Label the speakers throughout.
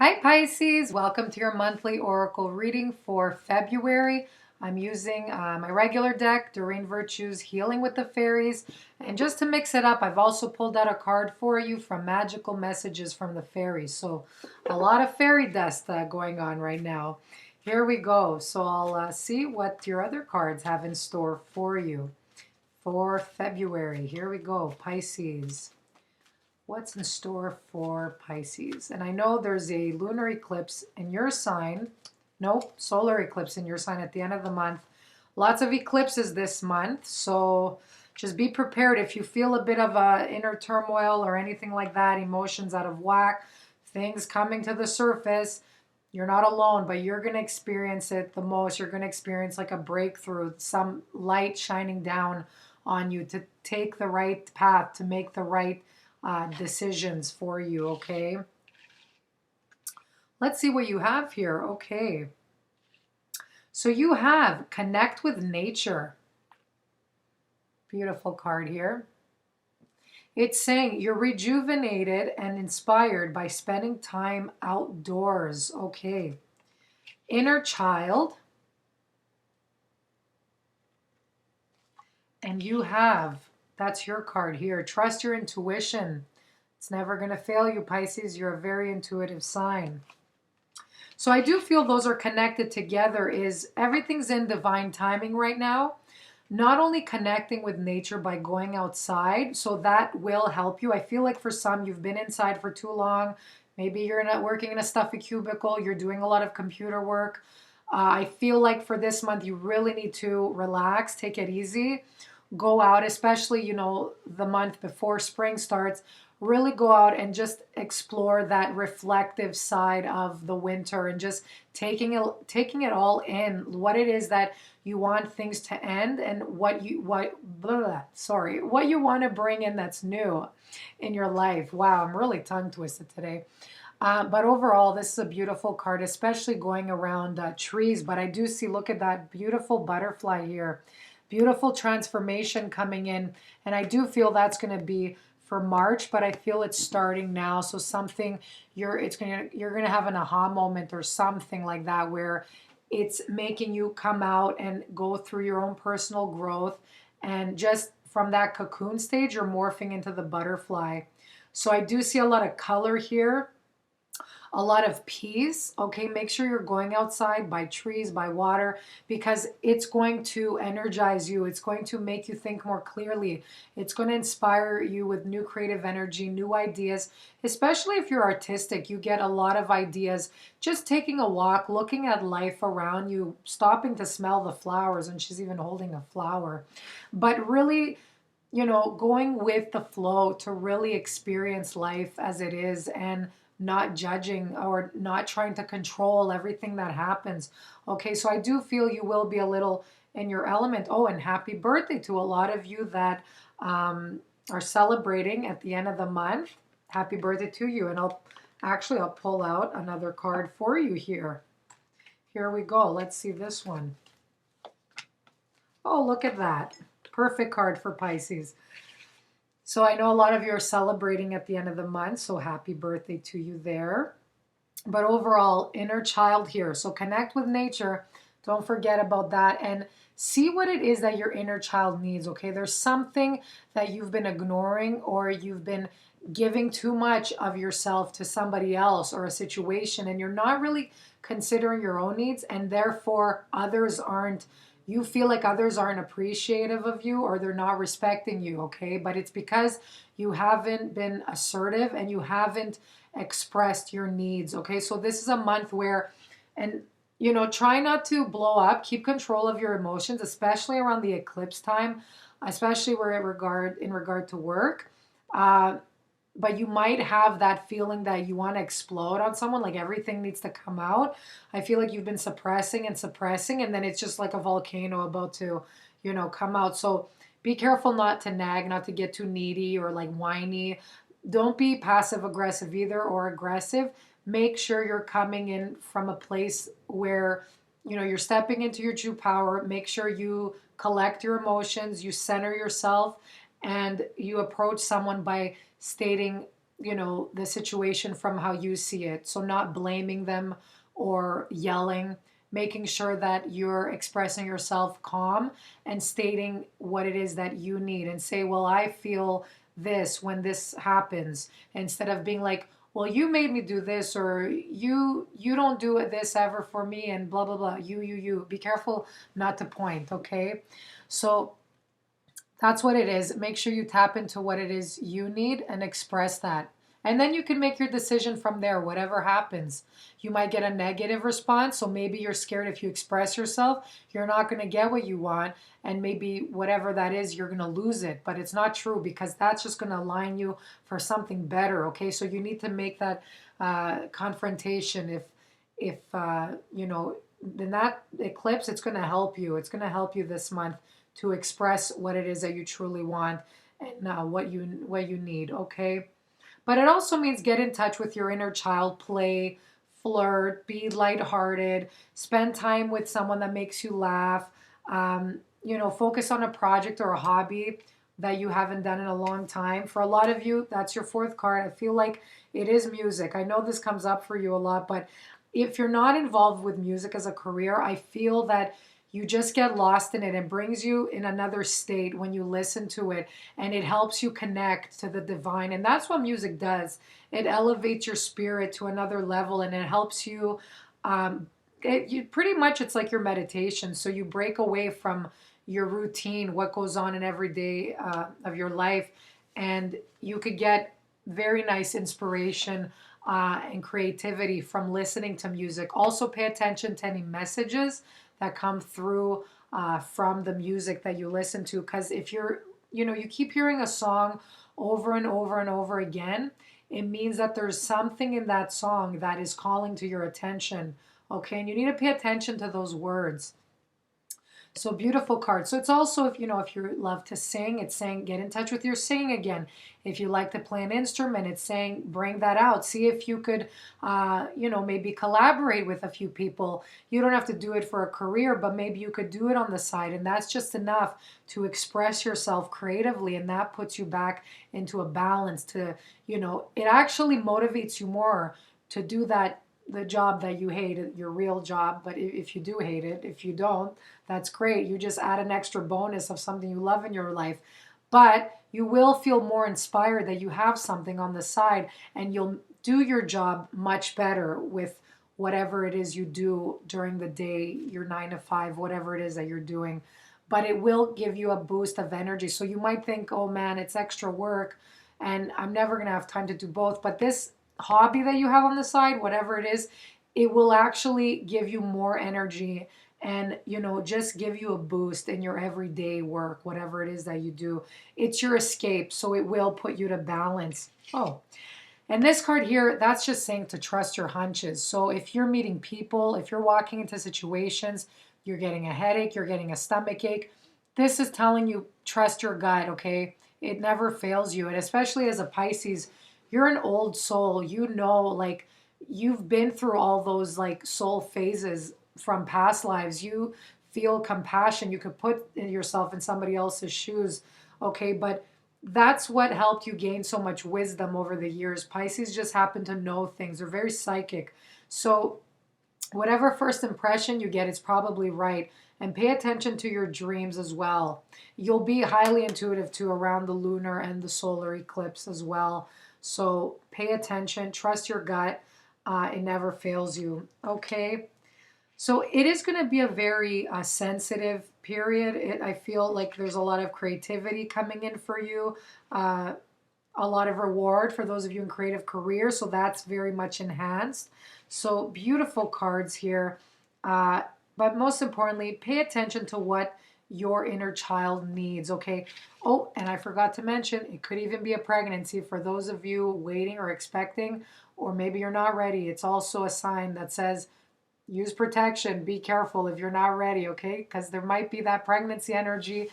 Speaker 1: Hi Pisces, welcome to your monthly oracle reading for February. I'm using my regular deck, Doreen Virtue's Healing with the Fairies. And just to mix it up, I've also pulled out a card for you from Magical Messages from the Fairies. So a lot of fairy dust going on right now. Here we go. So I'll see what your other cards have in store for you for February. Here we go, Pisces. What's in store for Pisces? And I know there's a lunar eclipse in your sign. Nope, solar eclipse in your sign at the end of the month. Lots of eclipses this month, so just be prepared if you feel a bit of a inner turmoil or anything like that, emotions out of whack, things coming to the surface. You're not alone, but you're going to experience it the most. You're going to experience like a breakthrough, some light shining down on you to take the right path, to make the right decisions for you, okay? Let's see what you have here. Okay. So you have connect with nature. Beautiful card here. It's saying you're rejuvenated and inspired by spending time outdoors. Okay. Inner child. And you have, that's your card here. Trust your intuition. It's never going to fail you, Pisces. You're a very intuitive sign. So I do feel those are connected together. Is everything's in divine timing right now. Not only connecting with nature by going outside, so that will help you. I feel like for some, you've been inside for too long. Maybe you're not working in a stuffy cubicle. You're doing a lot of computer work. I feel like for this month, you really need to relax, take it easy, go out, especially, the month before spring starts. Really go out and just explore that reflective side of the winter and just taking it all in, what it is that you want things to end and what you want to bring in that's new in your life. Wow, I'm really tongue twisted today. But overall, this is a beautiful card, especially going around trees. But I do see, look at that beautiful butterfly here. Beautiful transformation coming in. And I do feel that's going to be for March, but I feel it's starting now. So something you're going to have an aha moment or something like that where it's making you come out and go through your own personal growth. And just from that cocoon stage, you're morphing into the butterfly. So I do see a lot of color here, a lot of peace. Okay, make sure you're going outside by trees, by water, because it's going to energize you. It's going to make you think more clearly. It's going to inspire you with new creative energy, new ideas, especially if you're artistic. You get a lot of ideas just taking a walk, looking at life around you, stopping to smell the flowers, and she's even holding a flower. But really, going with the flow to really experience life as it is and not judging or not trying to control everything that happens. Okay, so I do feel you will be a little in your element. Oh, and happy birthday to a lot of you that are celebrating at the end of the month. Happy birthday to you. And I'll pull out another card for you here. Here we go. Let's see this one. Oh, look at that. Perfect card for Pisces. So I know a lot of you are celebrating at the end of the month, so happy birthday to you there. But overall, inner child here. So connect with nature. Don't forget about that and see what it is that your inner child needs, okay? There's something that you've been ignoring or you've been giving too much of yourself to somebody else or a situation and you're not really considering your own needs and therefore you feel like others aren't appreciative of you or they're not respecting you, okay? But it's because you haven't been assertive and you haven't expressed your needs, okay? So this is a month where, and try not to blow up, keep control of your emotions, especially around the eclipse time, especially in regard to work. But you might have that feeling that you want to explode on someone, like everything needs to come out. I feel like you've been suppressing and suppressing, and then it's just like a volcano about to, come out. So be careful not to nag, not to get too needy or like whiny. Don't be passive aggressive either or aggressive. Make sure you're coming in from a place where, you're stepping into your true power. Make sure you collect your emotions, you center yourself, and you approach someone by stating the situation from how you see it. So not blaming them or yelling, making sure that you're expressing yourself calm and stating what it is that you need, and say, well, I feel this when this happens, instead of being like, well, you made me do this, or you don't do it this ever for me, and blah blah blah. You be careful not to point, okay? So that's what it is. Make sure you tap into what it is you need and express that. And then you can make your decision from there, whatever happens. You might get a negative response, so maybe you're scared if you express yourself, you're not going to get what you want, and maybe whatever that is, you're going to lose it. But it's not true, because that's just going to align you for something better, okay? So you need to make that confrontation. If then that eclipse, it's going to help you. It's going to help you this month to express what it is that you truly want, and what you need, okay? But it also means get in touch with your inner child, play, flirt, be lighthearted, spend time with someone that makes you laugh, focus on a project or a hobby that you haven't done in a long time. For a lot of you, that's your fourth card. I feel like it is music. I know this comes up for you a lot, but if you're not involved with music as a career, I feel that you just get lost in it. It brings you in another state when you listen to it, and it helps you connect to the divine. And that's what music does. It elevates your spirit to another level, and it helps you. Pretty much, it's like your meditation. So you break away from your routine, what goes on in every day of your life, and you could get very nice inspiration and creativity from listening to music. Also, pay attention to any messages that come through from the music that you listen to, because if you keep hearing a song over and over and over again, it means that there's something in that song that is calling to your attention, okay? And you need to pay attention to those words. So beautiful card. So it's also, if you love to sing, it's saying get in touch with your singing again. If you like to play an instrument, it's saying bring that out. See if you could, maybe collaborate with a few people. You don't have to do it for a career, but maybe you could do it on the side, and that's just enough to express yourself creatively, and that puts you back into a balance. It actually motivates you more to do the job that you hate, your real job. But if you do hate it, if you don't, that's great. You just add an extra bonus of something you love in your life. But you will feel more inspired that you have something on the side, and you'll do your job much better with whatever it is you do during the day, your 9 to 5, whatever it is that you're doing. But it will give you a boost of energy. So you might think, oh man, it's extra work and I'm never going to have time to do both. But this hobby that you have on the side, whatever it is, it will actually give you more energy and just give you a boost in your everyday work, whatever it is that you do. It's your escape, so it will put you to balance. Oh, and this card here, that's just saying to trust your hunches. So if you're meeting people, if you're walking into situations, you're getting a headache, you're getting a stomach ache, this is telling you trust your gut, okay? It never fails you. And especially as a Pisces, you're an old soul. Like you've been through all those like soul phases from past lives. You feel compassion. You could put yourself in somebody else's shoes, okay? But that's what helped you gain so much wisdom over the years. Pisces just happen to know things. They're very psychic. So whatever first impression you get, it's probably right. And pay attention to your dreams as well. You'll be highly intuitive too around the lunar and the solar eclipse as well. So pay attention, trust your gut. It never fails you. Okay. So it is going to be a very sensitive period. I feel like there's a lot of creativity coming in for you, a lot of reward for those of you in creative careers. So that's very much enhanced. So beautiful cards here. But most importantly, pay attention to what your inner child needs, okay? Oh, and I forgot to mention, it could even be a pregnancy for those of you waiting or expecting, or maybe you're not ready. It's also a sign that says, use protection, be careful if you're not ready, okay? Because there might be that pregnancy energy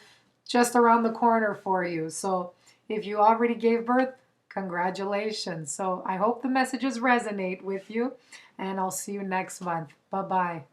Speaker 1: just around the corner for you. So if you already gave birth, congratulations. So I hope the messages resonate with you, and I'll see you next month. Bye-bye.